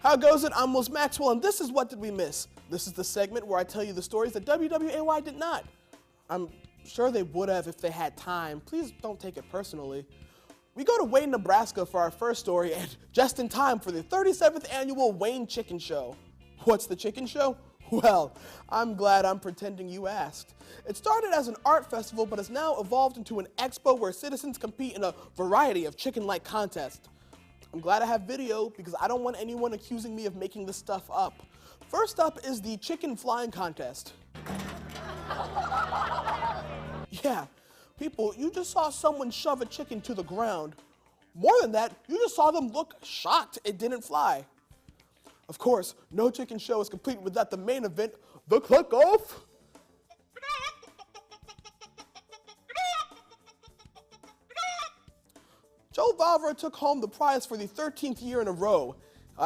How goes it? I'm Most Maxwell, and this is What Did We Miss? This is the segment where I tell you the stories that WWAY did not. I'm sure they would have if they had time. Please don't take it personally. We go to Wayne, Nebraska for our first story, and just in time for the 37th annual Wayne Chicken Show. What's the chicken show? Well, I'm glad I'm pretending you asked. It started as an art festival, but has now evolved into an expo where citizens compete in a variety of chicken-like contests. I'm glad I have video because I don't want anyone accusing me of making this stuff up. First up is the chicken flying contest. Yeah, people, you just saw someone shove a chicken to the ground. More than that, you just saw them look shocked it didn't fly. Of course, no chicken show is complete without the main event, the cluck off. Joe Valver took home the prize for the 13th year in a row.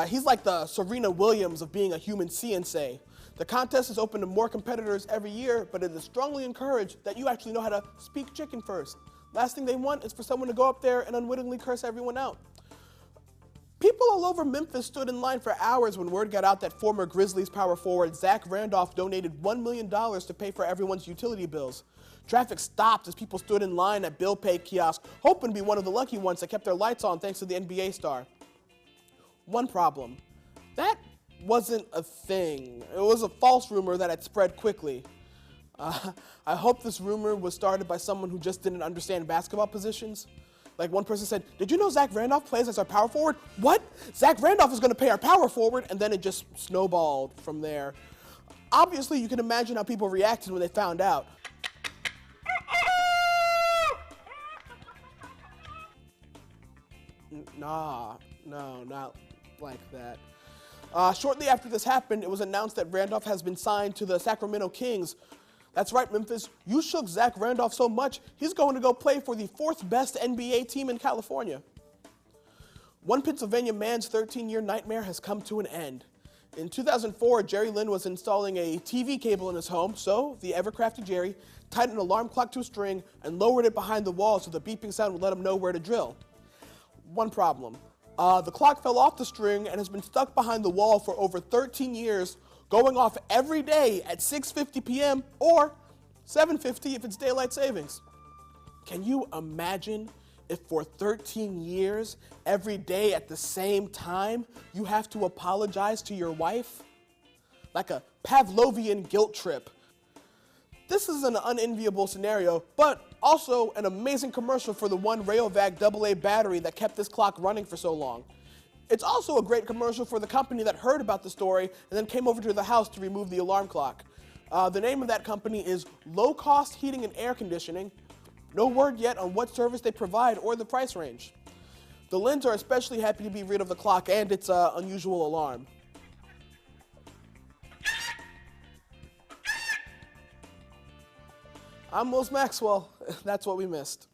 He's like the Serena Williams of being a human CNC. The contest is open to more competitors every year, but it is strongly encouraged that you actually know how to speak chicken first. Last thing they want is for someone to go up there and unwittingly curse everyone out. People all over Memphis stood in line for hours when word got out that former Grizzlies power forward Zach Randolph donated $1 million to pay for everyone's utility bills. Traffic stopped as people stood in line at bill pay kiosks, hoping to be one of the lucky ones that kept their lights on thanks to the NBA star. One problem. That wasn't a thing. It was a false rumor that had spread quickly. I hope this rumor was started by someone who just didn't understand basketball positions. Like one person said, did you know Zach Randolph plays as our power forward? What? Zach Randolph is going to pay our power forward? And then it just snowballed from there. Obviously, you can imagine how people reacted when they found out. No, not like that. Shortly after this happened, it was announced that Randolph has been signed to the Sacramento Kings. That's right, Memphis. You shook Zach Randolph so much, he's going to go play for the 4th best NBA team in California. One Pennsylvania man's 13-year nightmare has come to an end. In 2004, Jerry Lynn was installing a TV cable in his home, so the ever-crafty Jerry tied an alarm clock to a string and lowered it behind the wall so the beeping sound would let him know where to drill. One problem. The clock fell off the string and has been stuck behind the wall for over 13 years, going off every day at 6:50 p.m. or 7:50 if it's daylight savings. Can you imagine if for 13 years, every day at the same time, you have to apologize to your wife? Like a Pavlovian guilt trip. This is an unenviable scenario, but also an amazing commercial for the one Rayovac AA battery that kept this clock running for so long. It's also a great commercial for the company that heard about the story and then came over to the house to remove the alarm clock. The name of that company is Low Cost Heating and Air Conditioning. No word yet on what service they provide or the price range. The Lynns are especially happy to be rid of the clock and its unusual alarm. I'm Most Maxwell. That's what we missed.